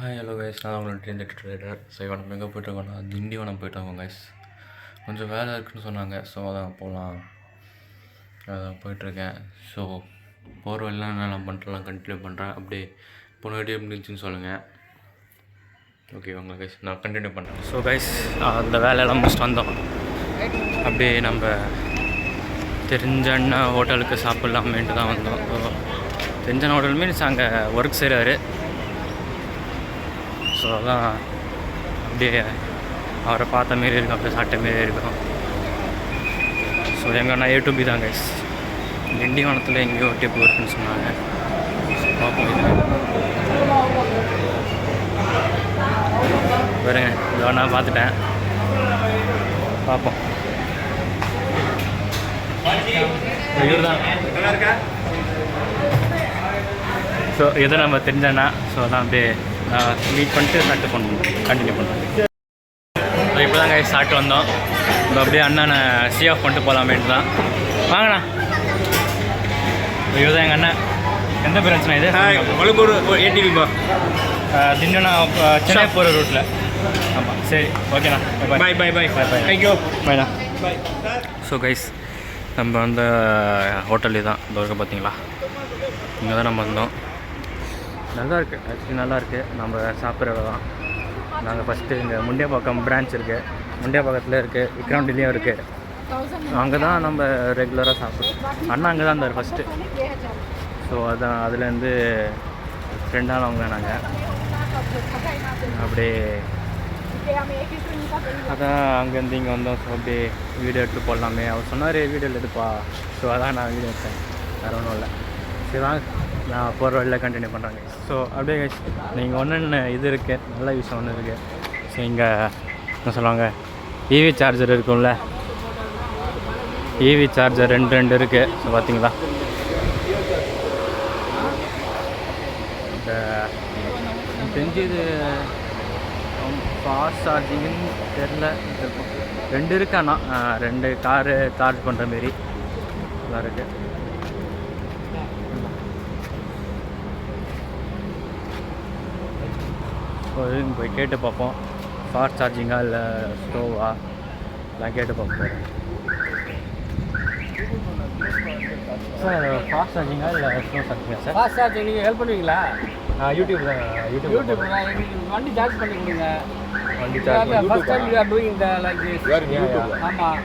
Hi hello guys, நான் உங்களோட train trader. So இப்போ நம்ம எங்கே போய்ட்டுருக்கோம்னா திண்டிவனம் போய்ட்டுருக்கோம் கைஸ். கொஞ்சம் வேலை இருக்குதுன்னு சொன்னாங்க, ஸோ அதான் போகலாம் அதான் போயிட்டுருக்கேன். ஸோ போகிற வழிலாம் நான் பண்ணுறலாம் கண்டினியூ பண்ணுறேன். அப்படியே போன வீடியோ எப்படி இருந்துச்சுன்னு சொல்லுங்கள். ஓகே வாங்க கைஸ், நான் கண்டினியூ பண்ணுறேன். ஸோ கைஸ், அந்த வேலையெல்லாம் முடிச்சுட்டு வந்தோம். அப்படியே நம்ம தெரிஞ்ச ஹோட்டலுக்கு சாப்பிட்லாமேன்ட்டு தான் வந்தோம். ஸோ தெரிஞ்ச ஹோட்டல் மீன்ஸ் அங்கே ஒர்க் செய்கிறாரு. ஸோ அதான் அப்படியே அவரை பார்த்த மாரி இருக்கும், அப்படியே சாப்பிட்ட மாரி இருக்கும். ஸோ எங்கன்னா A to B தான் கைஸ். திண்டிவனத்தில் எங்கேயோ டிப் இருக்குன்னு சொன்னாங்க. பார்ப்போம். இது வருங்க, இது வேணா பார்த்துட்டேன், பார்ப்போம். இவர் தான். ஸோ எதை நம்ம தெரிஞ்சேன்னா ஸோ அதான் அப்படியே மீட் பண்ணிட்டு ஸ்டார்ட் கண்டினியூ பண்ணுறோம். இப்போ தான் கைஸ் ஸ்டார்ட் வந்தோம். இப்போ அப்படியே அண்ணனை ஆஃப் பண்ணிட்டு போகலாமேட்டு தான். வாங்கண்ணா. இவர் தான் எங்கள் அண்ணன். எந்த பிரச்சனை இது? மலக்கூர் ATV திண்டிவனம் சென்னை போகிற ரூட்டில். ஆமாம், சரி, ஓகேண்ணா. பாய் பாய் பாய் பாய் பாய். தேங்க்யூ. பாய்ண்ணா. ஸோ கைஸ், நம்ம அந்த ஹோட்டல்லே தான் இந்த இருக்க பார்த்தீங்களா, இங்கே தான் நம்ம வந்தோம். நல்லாயிருக்கு, ஆக்சுவலி நல்லாயிருக்கு. நம்ம சாப்பிட்ற இடம் தான். நாங்கள் ஃபஸ்ட்டு இங்கே முண்டியம்பாக்கம் பிரான்ச் இருக்குது, முண்டியம்பாக்கத்தில் இருக்குது, விக்ரவாண்டிலையும் இருக்குது. அங்கே தான் நம்ம ரெகுலராக சாப்பிட்றோம். அண்ணா அங்கே தான் இருந்தார் ஃபஸ்ட்டு. ஸோ அதான் அதுலேருந்து ஃப்ரெண்டானவங்க நாங்கள். அப்படியே அதான் அங்கேருந்து இங்கே வந்தோம். ஸோ அப்படியே வீடியோ எடுத்து போடலாமே, அவர் சொன்னார் வீடியோவில் எடுப்பா. ஸோ அதான் நான் வீடியோ எடுத்தேன், வேறு ஒன்றும் இல்லை. சரி வாங்க, நான் போகிற வழியில் கண்டினியூ பண்ணுறாங்க. ஸோ அப்படியே நீங்கள் ஒன்று இது இருக்குது, நல்ல விஷயம் ஒன்று இருக்குது. ஸோ இங்கே என்ன சொல்லுவாங்க, EV சார்ஜர் இருக்கும்ல, EV சார்ஜர் ரெண்டு இருக்குது. ஸோ பார்த்தீங்களா, இந்த தெரிஞ்சு இது ஃபாஸ்ட் சார்ஜிங்குன்னு தெரில, ரெண்டு இருக்கு. ஆனால் ரெண்டு காரு சார்ஜ் பண்ணுற மாரி நல்லா இருக்குது. போய் கேட்டு பார்ப்போம், ஃபாஸ்ட் சார்ஜிங்கா இல்லை ஸ்லோவா, எல்லாம் கேட்டு பார்ப்போம். சார் ஃபாஸ்ட் சார்ஜிங்கா இல்லை ஸ்லோ சார்ஜிங்கா சார்? ஃபாஸ்ட் சார்ஜிங் நீங்கள் ஹெல்ப் பண்ணுவீங்களா? யூடியூப் தான். யூடியூப் எங்களுக்கு வண்டி சார்ஜ் பண்ணி கொடுங்க. வண்டி charge first time you are doing the like this. ஆமாம்,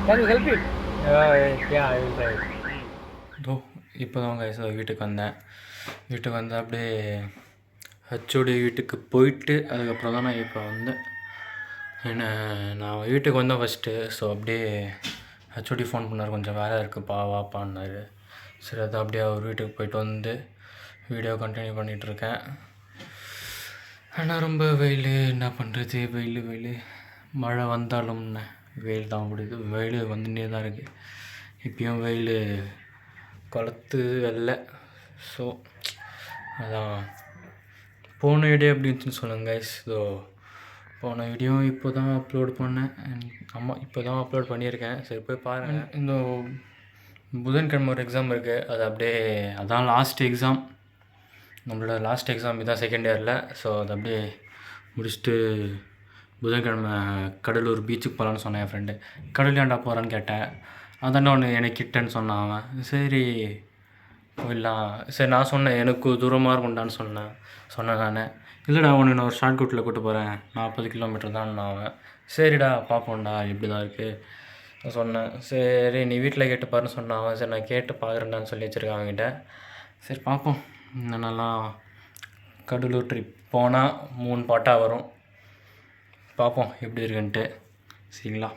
கேன் யூ ஹெல்ப் இட்? இதோ இப்போ தான் கைஸ் வீட்டுக்கு வந்தேன். வீட்டுக்கு வந்து அப்படியே HOD வீட்டுக்கு போயிட்டு அதுக்கப்புறம் தான் நான் இப்போ வந்தேன். என்ன நான் வீட்டுக்கு வந்தேன் ஃபஸ்ட்டு. ஸோ அப்படியே HOD ஃபோன் பண்ணார், கொஞ்சம் வேலை இருக்குப்பா வாப்பான்னாரு. சரி அது அப்படியே அவர் வீட்டுக்கு போயிட்டு வந்து வீடியோ கண்டினியூ பண்ணிகிட்ருக்கேன். ஆனால் ரொம்ப வெயில், என்ன பண்ணுறது, வெயில் மழை வந்தாலும் வெயில் தான் முடியுது. வெயில் வந்துட்டே தான் இருக்குது. இப்பயும் வெயில் கொளத்து வெள்ளை. ஸோ அதான் போன வீடியோ எப்படி இருந்துச்சுன்னு சொல்லுங்கள் கைஸ். ஸோ போன வீடியோ இப்போ தான் அப்லோட் பண்ணேன். ஆமாம், இப்போ தான் அப்லோட் பண்ணியிருக்கேன். சரி போய் பாருங்கள். இந்த புதன்கிழமை ஒரு எக்ஸாம் இருக்குது, அது அப்படியே அதான் லாஸ்ட் எக்ஸாம், நம்மளோட லாஸ்ட் எக்ஸாம் இதுதான் செகண்ட் இயரில். ஸோ அது அப்படியே முடிச்சுட்டு புதன்கிழமை கடலூர் பீச்சுக்கு போகலான்னு சொன்னேன். என் ஃப்ரெண்டு கடல் ஏன்டா போகிறான்னு கேட்டேன். அதானே ஒன்று எனக்கு கிட்டேன்னு சொன்னான் அவன். சரி போயிடலாம். சரி நான் சொன்னேன் எனக்கு தூரமாக இருக்கும்டான்னு சொன்னேன் நான். இல்லைடா ஒன்று நான் ஒரு ஷார்ட் கட்டில் கூப்பிட்டு போகிறேன், 40 கிலோமீட்டர் தான் அவன். சரிடா பார்ப்போம்டா இப்படி தான் இருக்குது சொன்னேன். சரி நீ வீட்டில் கேட்டு பாருன்னு சொன்னான் அவன். சரி நான் கேட்டு பார்க்குறேன்டான்னு சொல்லி வச்சுருக்கேன் அவன்கிட்ட. சரி பார்ப்போம். என்னென்னலாம் கடலூர் ட்ரிப் போனால் 3 பாட்டாக வரும், பார்ப்போம் எப்படி இருக்குன்ட்டு. சரிங்களா,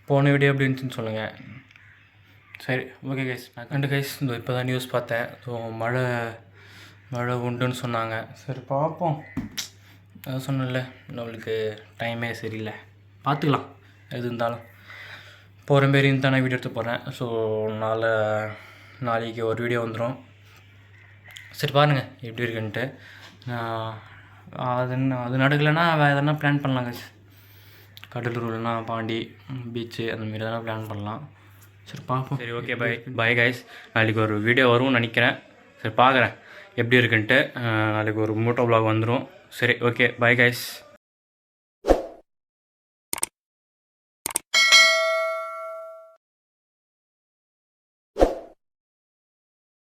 போன வீடியோ எப்படி இருந்துச்சுன்னு சொல்லுங்கள். சரி ஓகே கைஸ். நான் கைஸ் இந்த இப்போ தான் நியூஸ் பார்த்தேன். ஸோ மழை உண்டுன்னு சொன்னாங்க. சரி பார்ப்போம். அதான் சொன்னல, நம்மளுக்கு டைமே சரியில்லை, பார்த்துக்கலாம் எது இருந்தாலும். போகிற மாரி இருந்தால் நான் வீடியோ எடுத்து போகிறேன். ஸோ நாளைக்கு ஒரு வீடியோ வந்துடும். சரி பாருங்கள் எப்படி இருக்குன்ட்டு. அது நடக்கலைன்னா வேறு எதனா பிளான் பண்ணலாம் கைஸ். கடலூர் இல்லைன்னா பாண்டி பீச்சு அந்த மாரி எதனா பிளான் பண்ணலாம். சரி பார்ப்போம். சரி ஓகே பாய் கைஸ். நாளைக்கு ஒரு வீடியோ வரும்னு நினைக்கிறேன். சரி பார்க்குறேன் எப்படி இருக்குன்ட்டு நாளைக்கு ஒரு மோட்டோ vlog வந்துடும். சரி, ஓகே, பை கைஸ்.